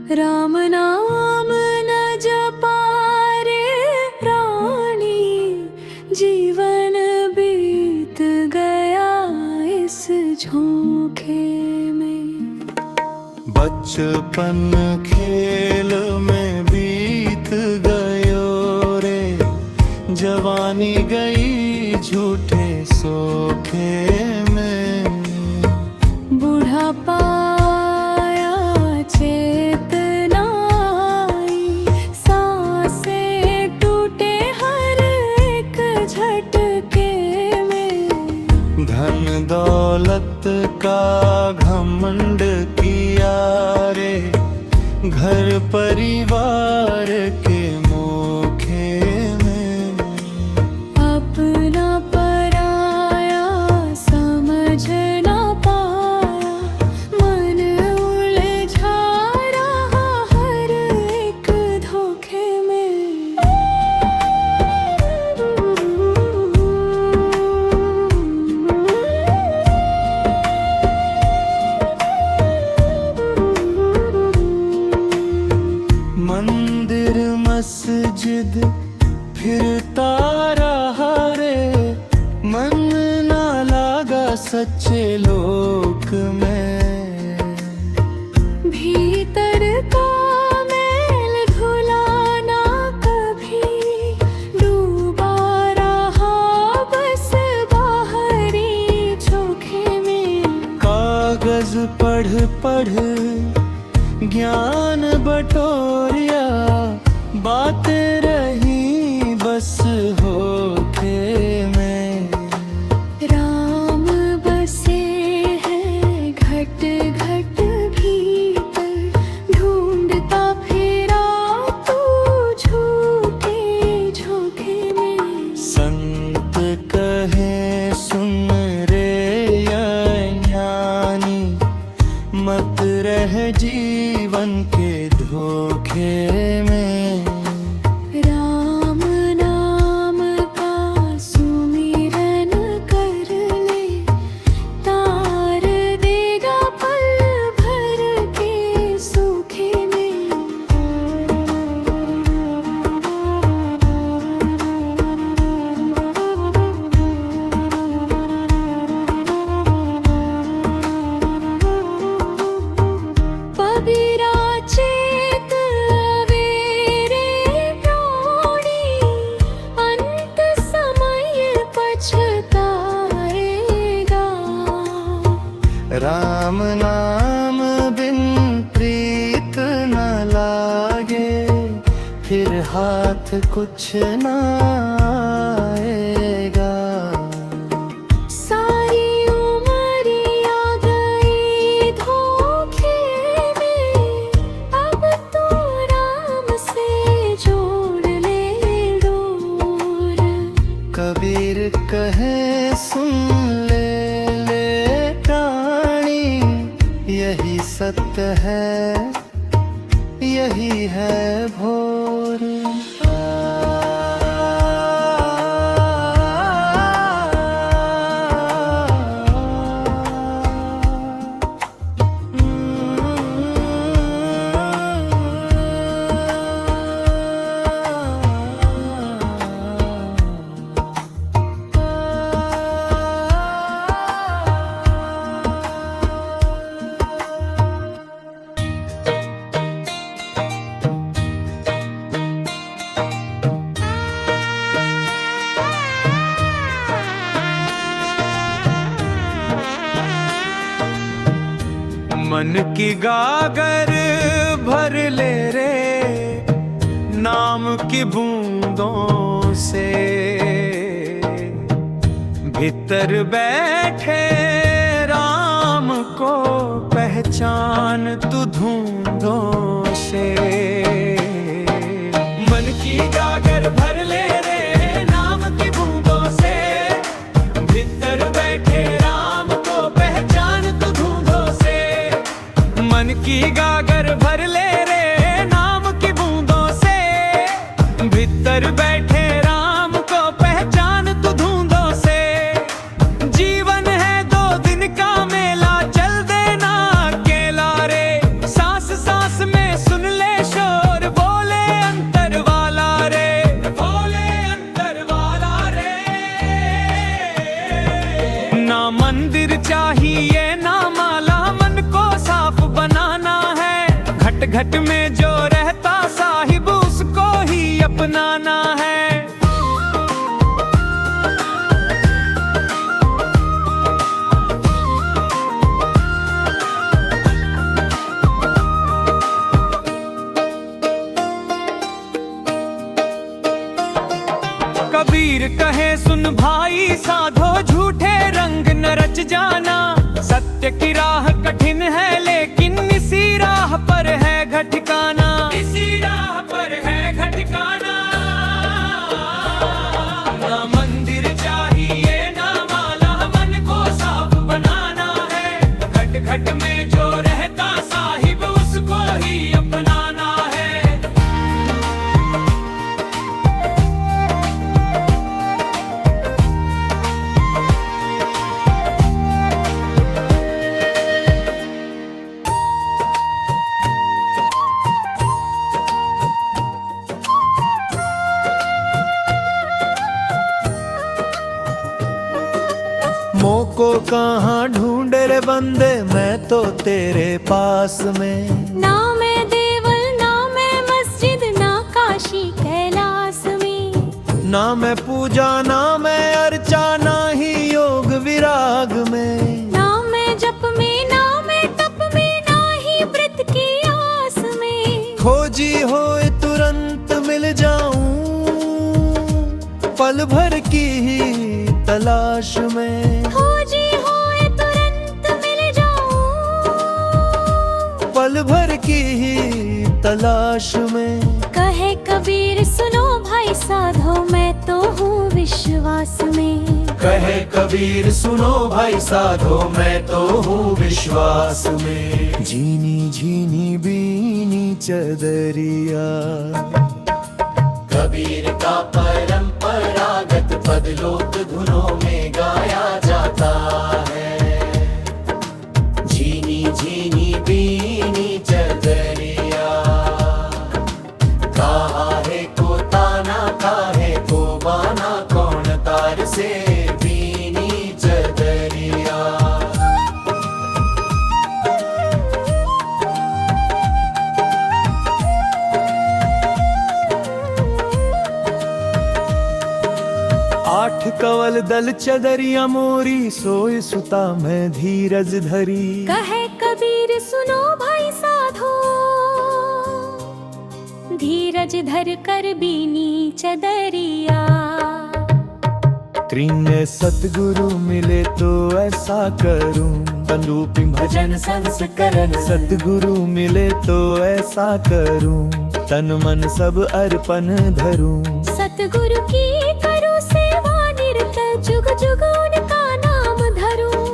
राम नाम न जपारे प्राणी, जीवन बीत गया इस झोंके में। बचपन खेल में बीत गयो रे, जवानी गई झूठे सोखे में। बुढ़ापा आया चेतना आई, सांसें टूटे हर एक झटके में। धन दौलत का घमंड किया रे, घर परिवार के मोखे में। अपना पराया समझ ना पाया, मन उलझा रहा हर एक धोखे में। मंदिर मस्जिद फिरता रहा रे, मन ना लागा सच्चे लोक में। भीतर का मैल धुला ना कभी, डूबा रहा बस बाहरी चोखे में। कागज पढ़ पढ़ ज्ञान बटोरिया, बातें रही बस होठे में। राम बसे हैं घट घट भीतर, ढूंढता फिरा तू झूठे झोंके में। संत कहे सुन रे ज्ञानी, मत रह जीवन के धोखे में। राम नाम का सुमिरन कर ले, तार देगा पल भर के सूखे में। पबीरा चेत अवेरे प्राणी, अंत समय पछताएगा। राम नाम बिन प्रीत न लागे, फिर हाथ कुछ न आएगा। सारी उमरिया गई धोखे में, अब तो राम से जोड़ ले डोर। कबीर कहे सुन ले प्राणी, यही सत्य है यही है भोर। मन की गागर भर ले रे, नाम की बूंदों से। भीतर बैठे राम को पहचान तू धूंधों से। मन की गागर भर ले रे, नाम की बूंदों से। भीतर बैठे राम को पहचान तू धूंधों से। मन की गागर भर ले रे, नाम की बूंदों से। भीतर बैठे राम को पहचान तू धूंधों से। जीवन है 2 दिन का मेला, चल देना अकेला रे। सांस सांस में सुन घट घट में जो रहता साहिब उसको ही अपनाना है। कबीर कहे सुन भाई साधो झूठे रंग न रच जाना। सत्य की राह कठिन है लेकिन इसी राह पर है घटिकाना। इसी राह पर है घटिकाना। ना मंदिर चाहिए ना माला, मन को साफ बनाना है। घट घट में जो रहता साहिब उसको ही अपनाना है। मोको कहाँ ढूंढे रे बंदे, मैं तो तेरे पास में। ना मैं देवल ना मैं मस्जिद ना काशी कैलाश में। ना मैं पूजा ना मैं अर्चा ना ही योग विराग में। ना मैं जप में ना मैं तप में ना ही व्रत की आस में। खोजी होए तुरंत मिल जाऊं, पल भर की ही तलाश में। खोजी होए तुरंत मिल जाऊं, पल भर की ही तलाश में। कहे कबीर सुनो भाई साधो मैं तो हूँ विश्वास में। कहे कबीर सुनो भाई साधो मैं तो हूँ विश्वास में। झीनी झीनी बीनी चदरिया कबीर का परंपरागत पद लोक धुनों में गाया जाता है। झीनी झीनी बीनी चदरिया काहे को ताना काहे को बाना, कौन तार से बीनी चदरिया। आठ कवल दल चदरिया मोरी, सोए सुता मैं धीरज धरी। कहे कबीर सुनो भाई साधो धीरज धर कर बीनी चदरिया। त्रिने सतगुरु मिले तो ऐसा करूं, तनरूपी भजन संस्करण। सतगुरु मिले तो ऐसा करूं, तन मन सब अर्पण धरूं। सतगुरु की करूं सेवा निरत, जुग जुग उनका नाम धरूं।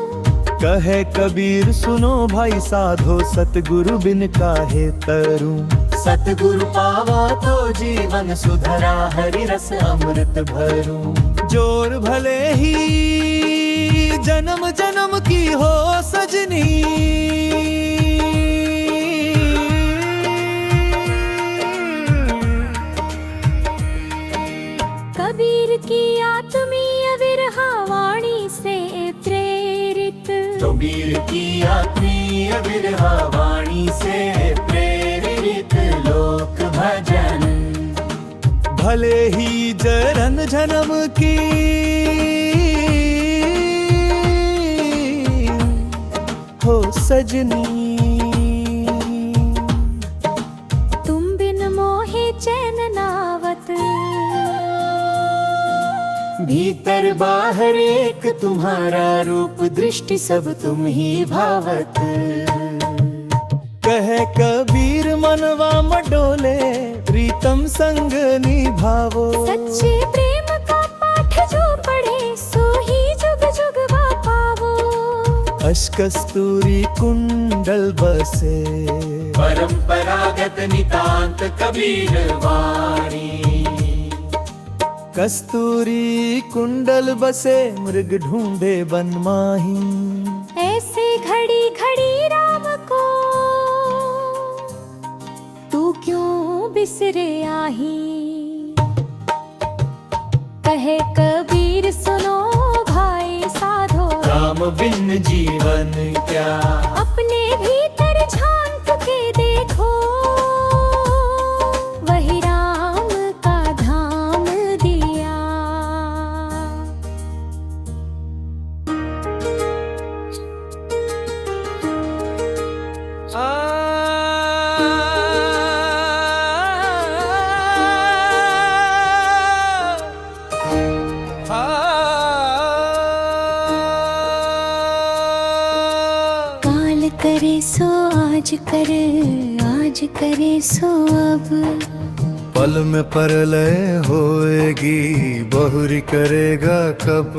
कहे कबीर सुनो भाई साधो सतगुरु बिन काहे तरूं। सतगुरु पावा तो जीवन सुधरा, हरि रस अमृत भरूं। जोर भले ही जन्म जन्म की हो सजनी, कबीर की आत्मीय विरहा वाणी से प्रेरित। कबीर की आत्मीय विरहा वाणी से प्रेरित लोक भजन। भले ही जन्म जन्म की हो सजनी, तुम बिन मोहे चैन नावत। भीतर बाहर एक तुम्हारा रूप, दृष्टि सब तुम ही भावत। कहे कबीर मनवा मडोले, प्रीतम संग निभावो। सच्चे प्रेम का पाठ जो पढ़े, सो ही जुग जुग पावो। अशकस्तूरी कुंडल बसे, परंपरागत नितांत कबीर वाणी। कस्तूरी कुंडल बसे, मृग ढूंढे बन माही। ऐसे घड़ी घड़ी राम को तू क्यों बिसरे आही। कहे कबीर सुनो भाई साधो, राम बिन जीवन क्या। अपने भीतर झांक के देखो, आज करे सो अब। पल में परलय होएगी, बहुरी करेगा कब।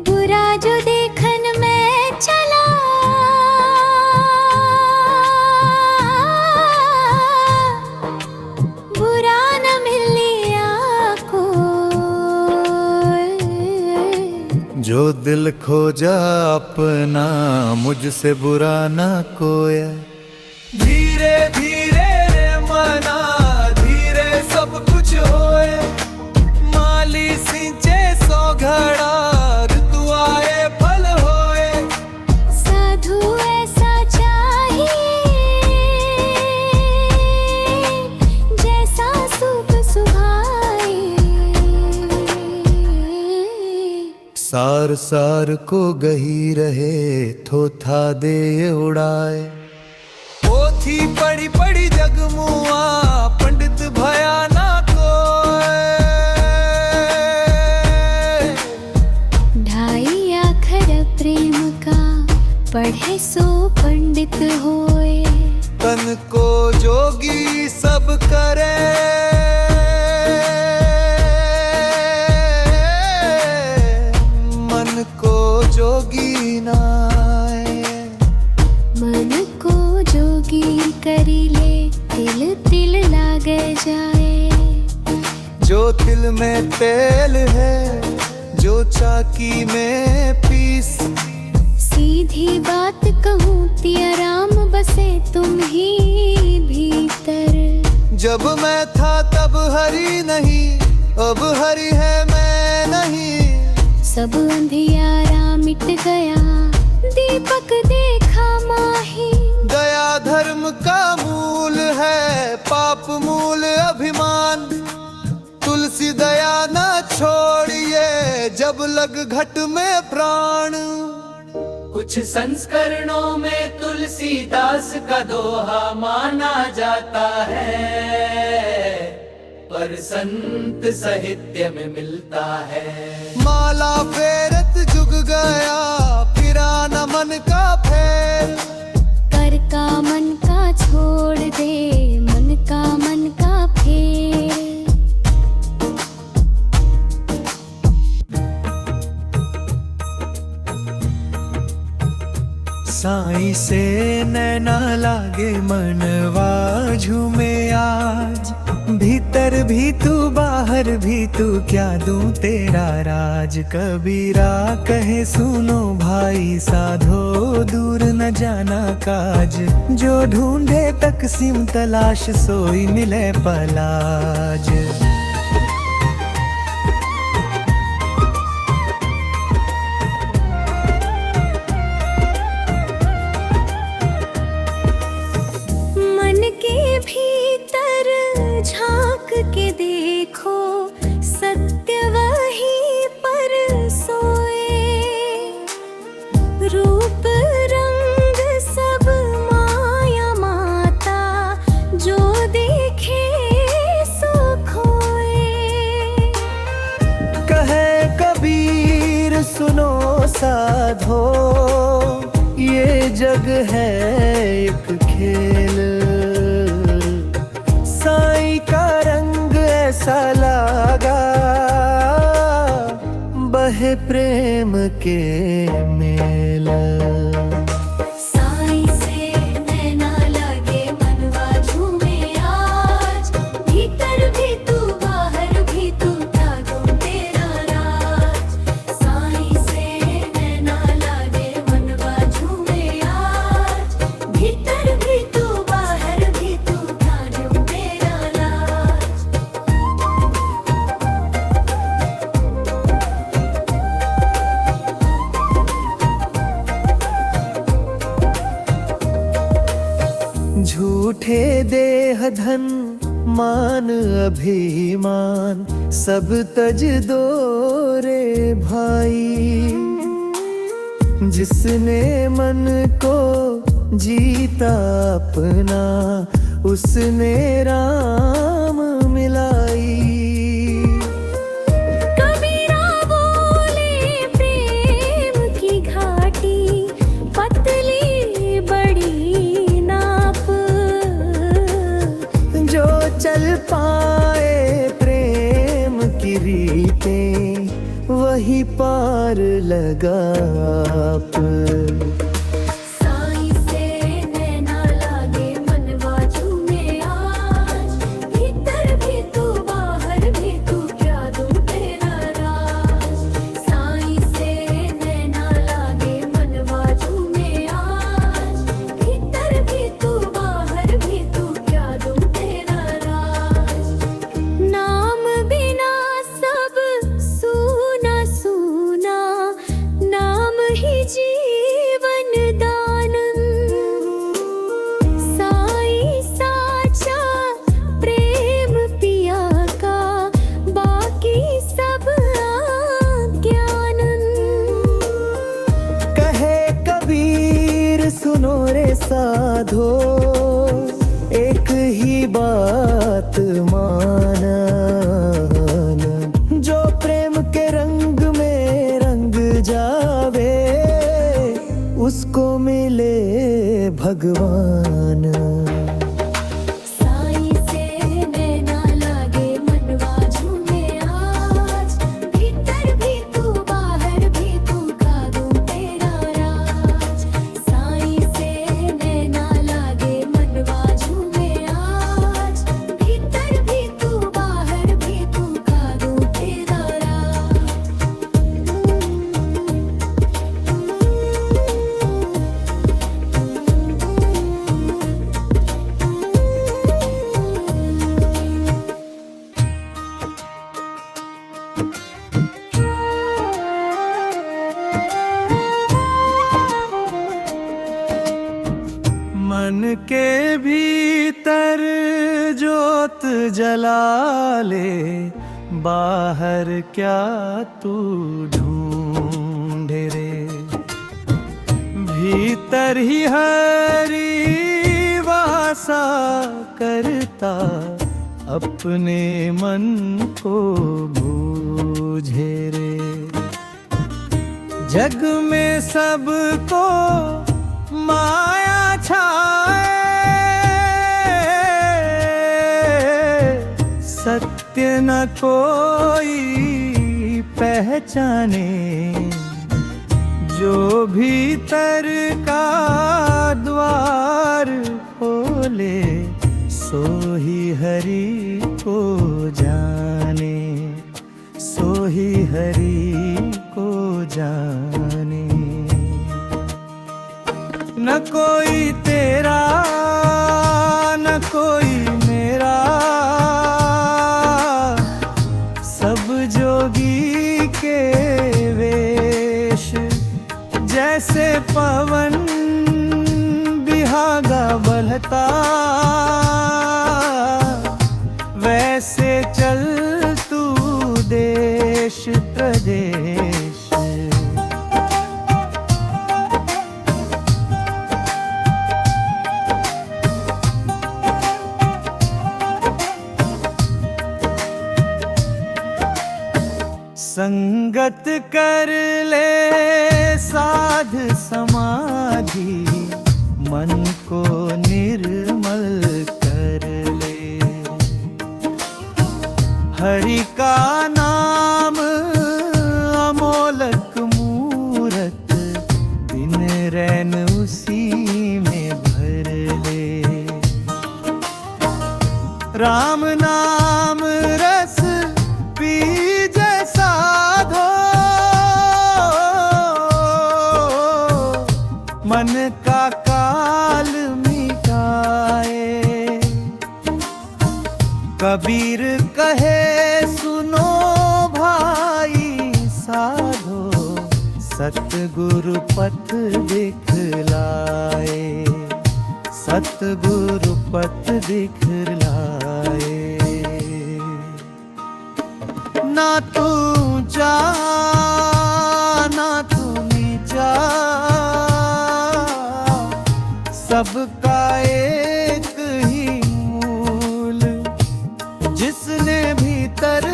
बुरा जो देखन में चला, बुरा न मिलिया को। जो दिल खोजा अपना, मुझसे बुरा ना कोई। धीरे धीरे रे मना, धीरे सब कुछ होए। माली सिंचे सो घड़ा, ऋतु आए फल होए। साधु ऐसा चाहिए, जैसा सुख सुहाए। सार सार को गही रहे, थोथा दे उड़ाए। पोथी पढ़ी पढ़ी जगमुआ, पंडित भया ना कोय। 2.5 अक्षर प्रेम का, पढ़े सो पंडित होए। तन को जोगी सब करे, मन को जोगी नाए। मन को जोगी करी ले, तिल तिल लागे जाए। जो तिल में तेल है, जो चाकी में पीस। सीधी बात कहूँ तिया राम, बसे तुम ही भीतर। जब मैं था तब हरि नहीं, अब हरि है मैं नहीं। सब अंधियारा मिट गया, दीपक देखा माही। दया धर्म का मूल है, पाप मूल अभिमान। तुलसी दया न छोड़िए, जब लग घट में प्राण। कुछ संस्करणों में तुलसीदास का दोहा माना जाता है, पर संत साहित्य में मिलता है। माला फेरत जुग गया, फिरा न मन का फेर। कर का मन का छोड़ दे, मन का फेर। साईं से नैना लागे, मनवा झूमे आज। भीतर भी तू बाहर भी तू, क्या दूं तेरा राज। कबीरा कहे सुनो भाई, साधो दूर न जाना काज। जो ढूंढे तकसीम तलाश, सोई मिले पलाज। मन के भीतर झांक के देखो, सत्य वही पर सोए। रूप रंग सब माया माता, जो देखे सो खोए। कहे कबीर सुनो साधो, ये जग है एक खेल। साईं का रंग ऐसा लागा, बहे प्रेम के मेल। साईं से नैना लगे, मनवा झूमे आज। भीतर भी तू बाहर भी तू, क्या दूं तेरा राज। साईं से नैना लगे, मनवा झूमे आज। भीतर भी तू बाहर भी तू, क्या दूं तेरा राज। झूठे देह धन मान अभिमान, सब तज दो रे भाई। जिसने मन को जीता अपना, उसने राम मिलाई। कबीरा बोले प्रेम की घाटी, पतली बड़ी ना। पार लगा आप। साईं से नैना लागे मनवा झूमे आज, भीतर भी तू बाहर भी तू क्या दूं तेरा राज। साईं से नैना लागे मनवा झूमे आज, भीतर भी तू बाहर भी तू क्या दूं तेरा राज। नाम बिना सब सूना सूना, नाम ही जीवन दान। साईं साचा प्रेम पिया का, बाकी सब अज्ञानन। कहे कबीर सुनो रे साधो, एक ही बात माना, जो प्रेम के रंग में रंग जावे, उसको मिले भगवान। साईं से नैना लागे मनवा झूमे आज, भीतर भी तू बाहर भी तू का दूं तेरा राज। साईं से नैना लागे मनवा झूमे आज, भीतर भी तू बाहर भी तू का दूं तेरा राज। मन के भीतर जोत जला ले, बाहर क्या तू ढूंढे रे। भीतर ही हरी वासा करता, अपने मन को बूझे रे। जग में सबको माया छाए, सत्य न कोई पहचाने। जो भीतर का द्वार खोले, सो ही हरि को जाने, सो ही हरि को जाने। न कोई तेरा न कोई मेरा, सब जोगी के वेश। जैसे पवन बिहागा बलता, वैसे चल तू देश प्रदेश। संगत कर ले साध समाधि, मन को निर्मल कर ले। हरि का नाम अमोलक मूरत, दिन रैन उसी में भर ले। राम नाम रस पीजे साधो, मन का काल मिटाए। कबीर कहे सुनो भाई साधो, सतगुरु पथ दिखलाए, सतगुरु पथ दिखलाए। ना तू ऊंचा ना तू नीचा, सबका एक ही मूल। जिसने भीतर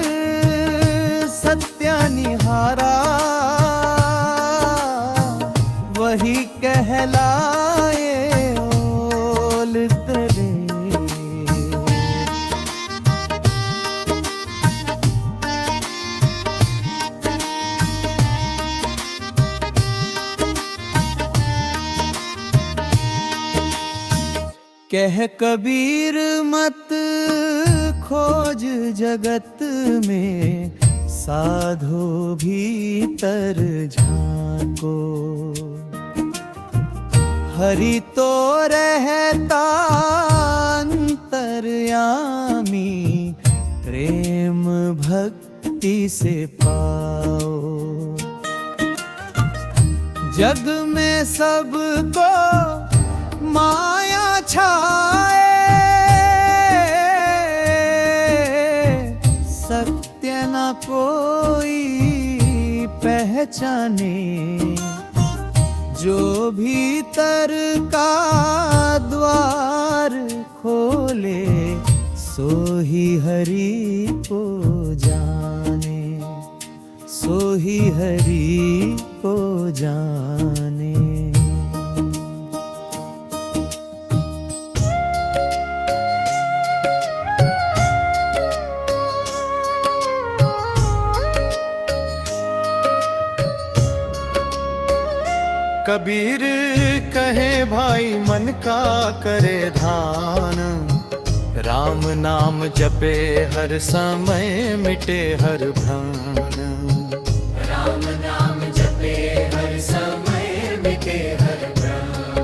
सत्य निहारा, वही कहलाए ओल तेरे। कह कबीर मत खोज जगत में, साधो भीतर झांको। हरि तो रहता अंतर्यामी, प्रेम भक्ति से पाओ। जग में सबको माया छाए, सत्य न कोई पहचाने। जो भीतर का द्वार खोले, सो ही हरि को जाने, सो ही हरि को जाने। कबीर कहे भाई मन का करे ध्यान, राम नाम जपे हर समय मिटे हर भ्रम। राम नाम जपे हर समय मिटे हर भ्रम।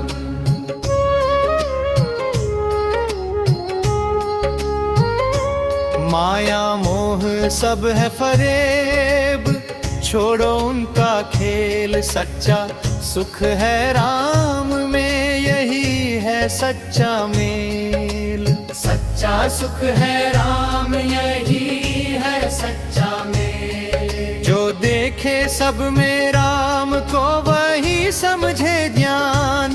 माया मोह सब है फरेब, छोड़ो उनका खेल। सच्चा सुख है राम में, यही है सच्चा मेल। सच्चा सुख है राम, यही है सच्चा मेल। जो देखे सब में राम को, वही समझे ज्ञान।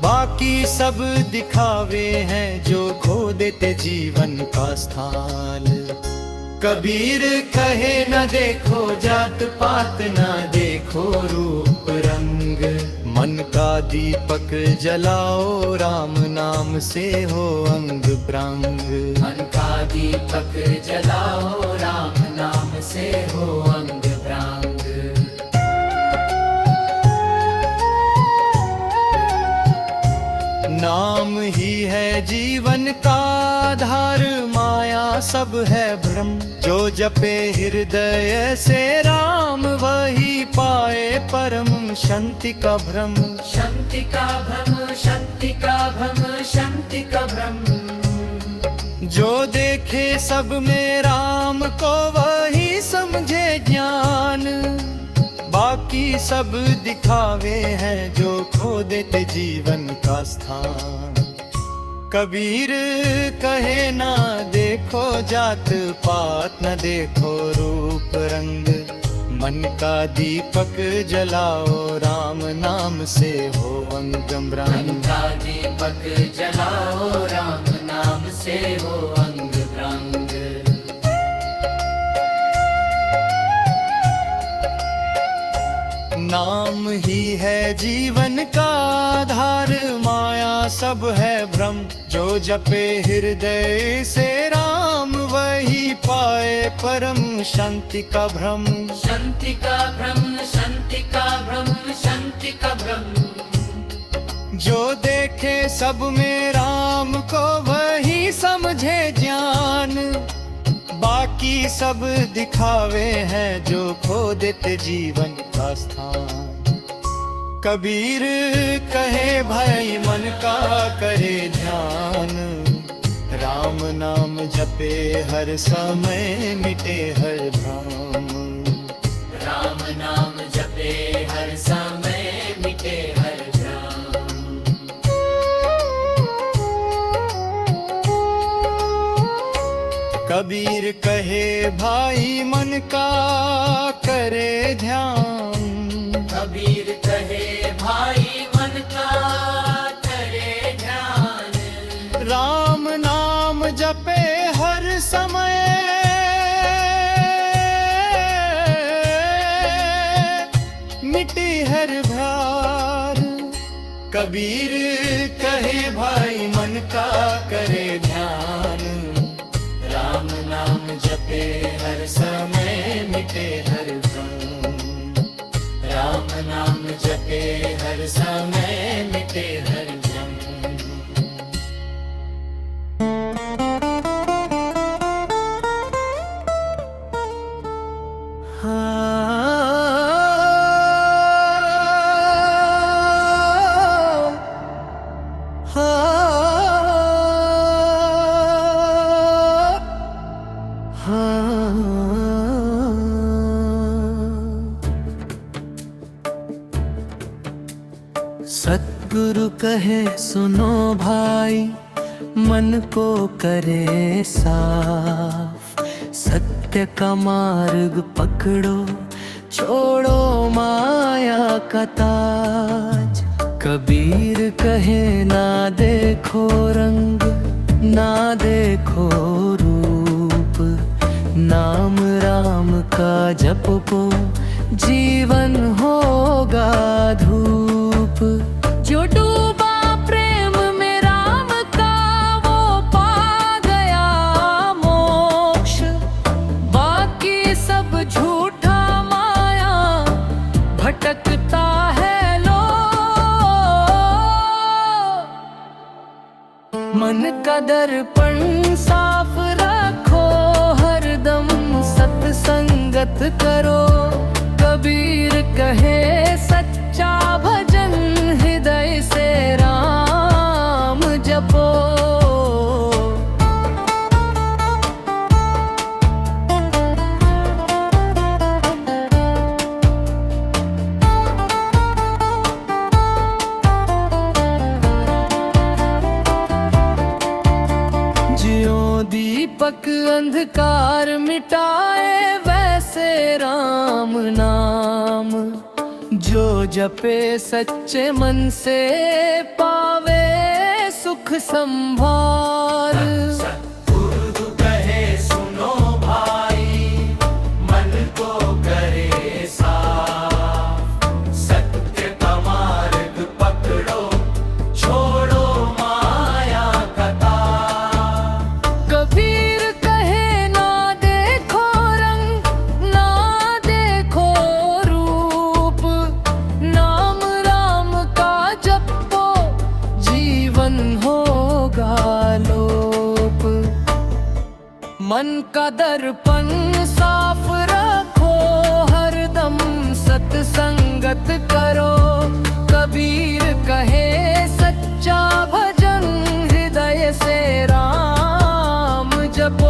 बाकी सब दिखावे हैं, जो खो देते जीवन का स्थान। कबीर कहे न देखो जात पात, न देखो रूप रंग। मन का दीपक जलाओ, राम नाम से हो अंग प्रंग। मन का दीपक जलाओ, राम नाम से हो अंग प्रंग। नाम ही है जीवन का आधार, माया सब है भ्रम। जो जपे हृदय से राम, वही पाए परम शांति का भ्रम। शांति का भ्रम, शांति का भ्रम, शांति का भ्रम। जो देखे सब में राम को, वही समझे ज्ञान। बाकी सब दिखावे हैं, जो खो देते जीवन का स्थान। कबीर कहे ना देखो जात पात, न देखो रूप रंग। मन का दीपक जलाओ, राम नाम से हो अंग मन ब्रह्म। का दीपक जलाओ, राम नाम से हो अंग प्रंग। नाम ही है जीवन का आधार, माया सब है भ्रम। जो जपे हृदय से राम, वही पाए परम शांति का भ्रम। शांति का भ्रम, शांति का भ्रम, शांति का भ्रम। जो देखे सब में राम को, वही समझे ज्ञान। बाकी सब दिखावे हैं, जो खो देते जीवन का स्थान। कबीर कहे भाई मन का करे ध्यान, राम नाम जपे हर समय मिटे हर भ्रम। राम नाम जपे हर समय मिटे हर भ्रम। कबीर कहे भाई मन का करे ध्यान, कबीर कहे भाई मन का करे ध्यान। राम नाम जपे हर समय मिटी हर भ्रार। कबीर कहे भाई मन का करे ध्यान, राम नाम जपे हर समय मिटे हर भ्रम। राम नाम जपे हर समय मिटे हर भ्रम। कहे सुनो भाई, मन को करे साफ, सत्य का मार्ग पकड़ो, छोड़ो माया का ताज। कबीर कहे ना देखो रंग, ना देखो रूप, नाम राम का जपो, जीवन होगा धूप। जो डूबा प्रेम में राम का, वो पा गया मोक्ष, बाकी सब झूठा माया भटकता है मन का दर्पण साफ रखो, हरदम सत्संगत करो। कबीर कहे सच्चा भजन, हृदय से राम जपो। दीपक अंधकार मिटाए, वैसे राम नाम जो जपे सच्चे मन से, पावे सुख संभार। सद्गुरु कहे सुनो भाई, मन को करे साफ, सत्य का मार्ग पकड़ो, छोड़ो माया का ताज। कबीर कहे ना देखो रंग, ना देखो रूप, नाम राम का जपो, जीवन होगा लोप। मन का दर्पण साफ रखो, हरदम सत्संगत करो। कबीर कहे सच्चा भजन, हृदय से राम जपो।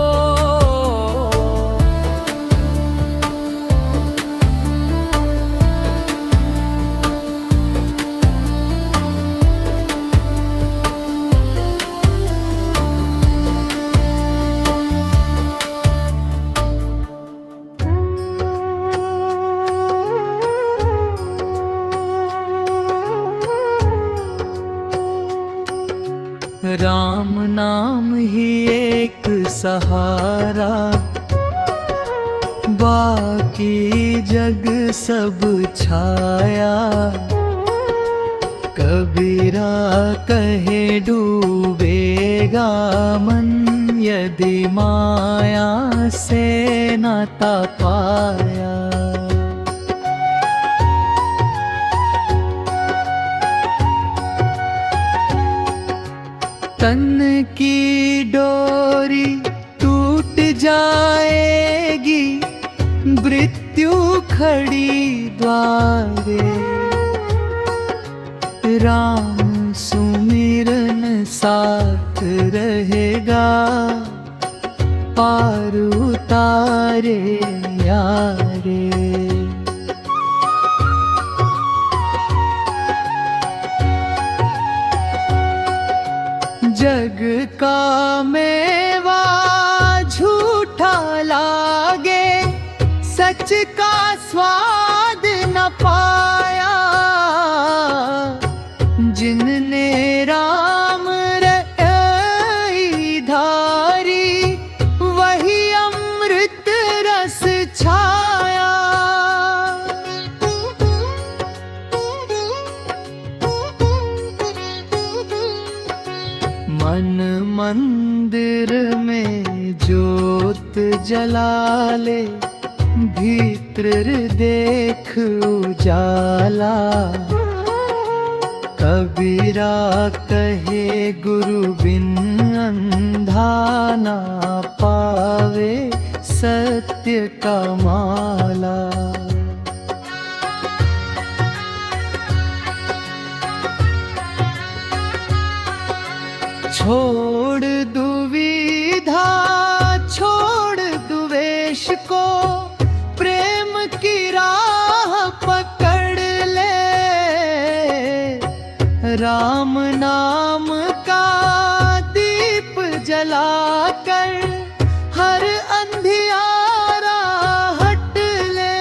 राम नाम ही एक सहारा, बाकी जग सब छाया। कबीरा कहे डूबेगा मन, यदि माया से नाता पाया। तन की डोरी टूट जाएगी, मृत्यु खड़ी द्वारे। राम सुमिरन साथ रहेगा, पार उतारे यारे। जग का मेवा झूठा लागे, सच का स्वाद न पाया। जिनने राम रई धारी, वही अमृत रस छाया। मन मंदिर में ज्योत जला ले, भीतर देख उजाला। कबीरा कहे गुरु बिन अंधा ना पावे, सत्य का माला। छोड़ दुविधा, छोड़ द्वेष को, प्रेम की राह पकड़ ले। राम नाम का दीप जलाकर हर अंधियारा हट ले।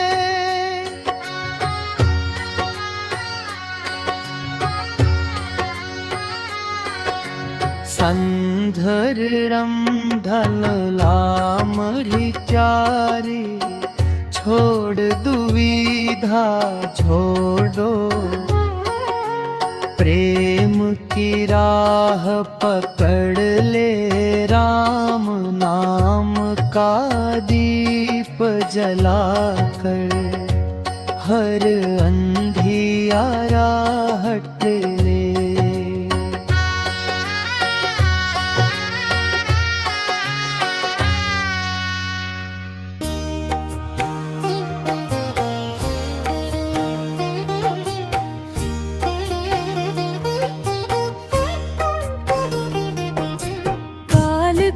संधर रमढल लामरी चारी छोड़ दुविधा छोड़ो। प्रेम की राह पकड़ ले राम नाम का दीप जलाकर हर अंधियारा हट ले।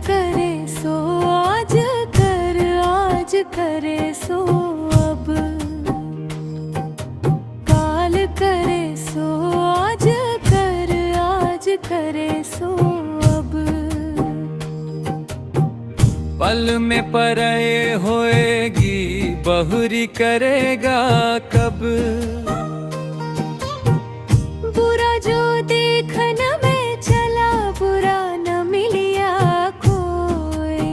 करे सो आज कर, आज करे सो अब। काल करे सो आज कर, आज करे सो अब। पल में परए होएगी बहुरी करेगा कब। बुरा जो देखन में चला बुरा न मिलिया कोई।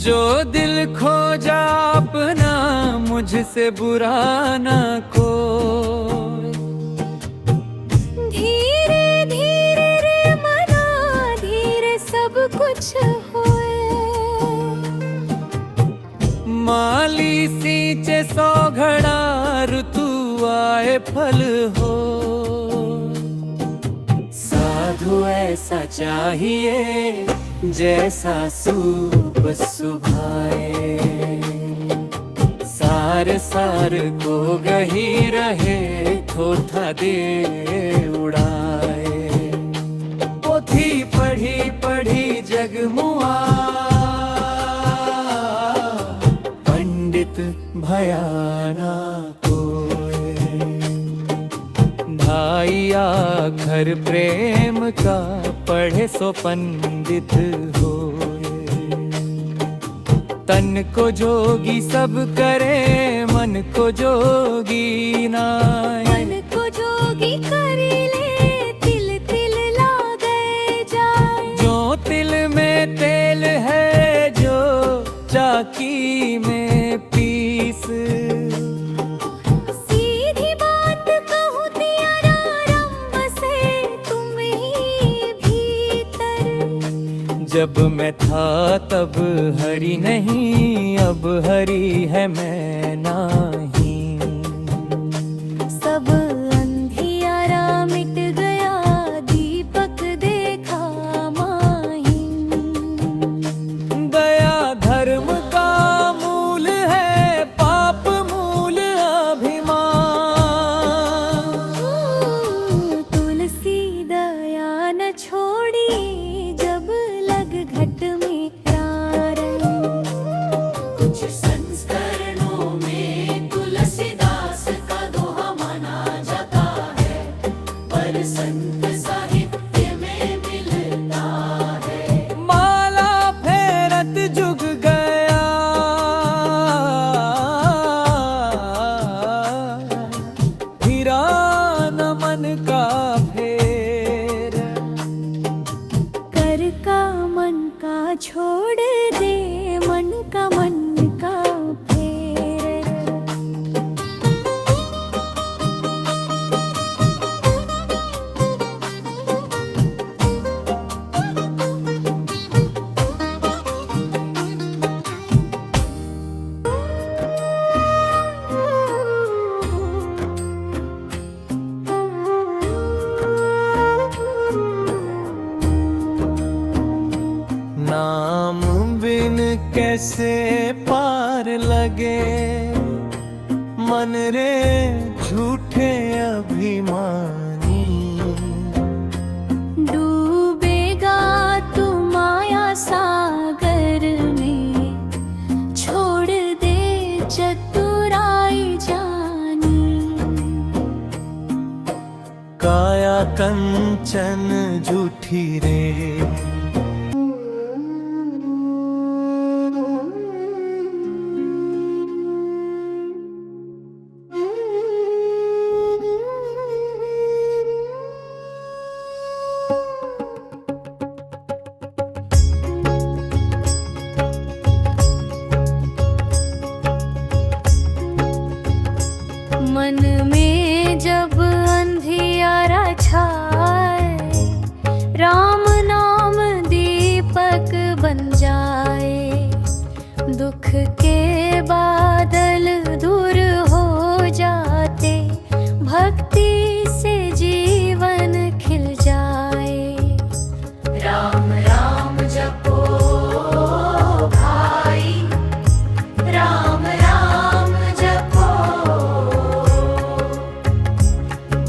जो दिल खोजा अपना मुझसे बुरा ना कोई। धीरे धीरे रे मना धीरे सब कुछ होए। माली सींचे सौ घड़ा ऋतु आए फल हो। साधु ऐसा चाहिए जैसा सूप सुभाए। सार सार को गही रहे थोथा दे उड़ाए। पोथी पढ़ी पढ़ी जगमुआ पंडित भयाना कोय। भाई आखर प्रेम का पढ़े सो पंडित होए। तन को जोगी सब करे मन को जोगी नाय। मन को जोगी करी ले तिल तिल लागे जाए। जो तिल में तेल है जो चाकी में पीस। सीधी बात कहूँ तेरा रंग से तुम ही भीतर। जब मैं था तब हरी नहीं अब हरी है मैं नाही। सब अंधियारा मिट गया दीपक देखा माही। दया धर्म का मूल है पाप मूल अभिमान। तुलसी दया न छोड़ी जब लग घट में प्रारण। कुछ संस्करणों में तुलसीदास का दोहा माना जाता है। पर संत साहित्य में मिलता है। माला फेरत जुग गया फिरा न मन का फेर। कर का मन का छोड़ दे मन का फेर। नाम बिन कैसे पार लगे मन रे झूठे अभिमानी। डूबेगा तू माया सागर में छोड़ दे चतुराई जानी। का कंचन झूठी रे। मन में जब अंधियारा छाए, राम नाम दीपक बन जाए। दुख के बादल दूर हो जाते, भक्ति से जीवन खिल जाए। राम राम जपो भाई, राम राम जपो,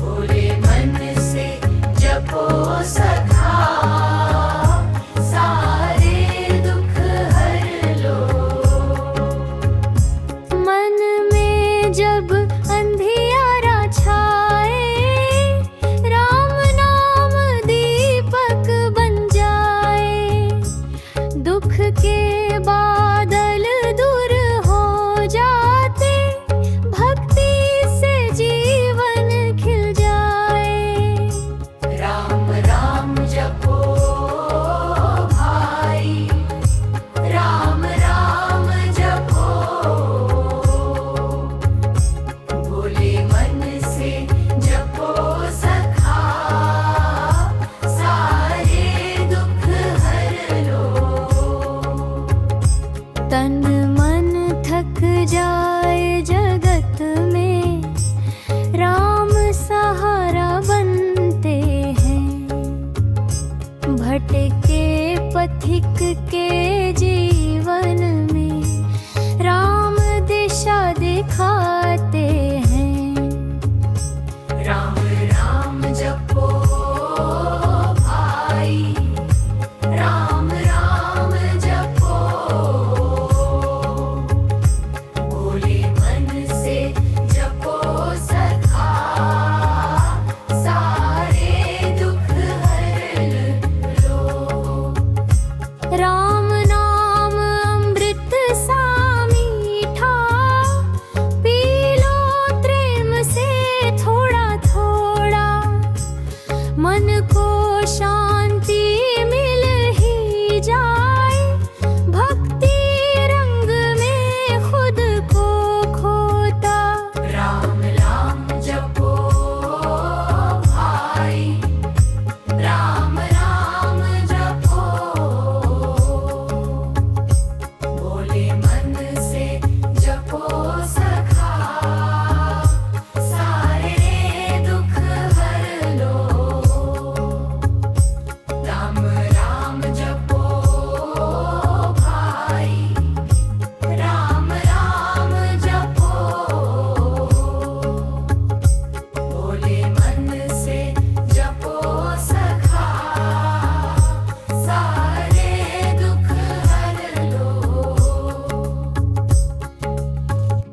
भोले मन से जपो सखा, सारे दुख हर लो। मन में जब अंधियारा छाए, राम नाम दीपक बन जाए। दुख के बादल दूर हो जाते, भक्ति से जीवन खिल जाए। राम राम जपो भाई, राम राम जपो, भोले मन से जपो सखा, सारे दुख हर लो। तन मन थक जाए जगत में, राम सहारा बनते हैं। भटके पथिक के जीवन में, राम दिशा दिखा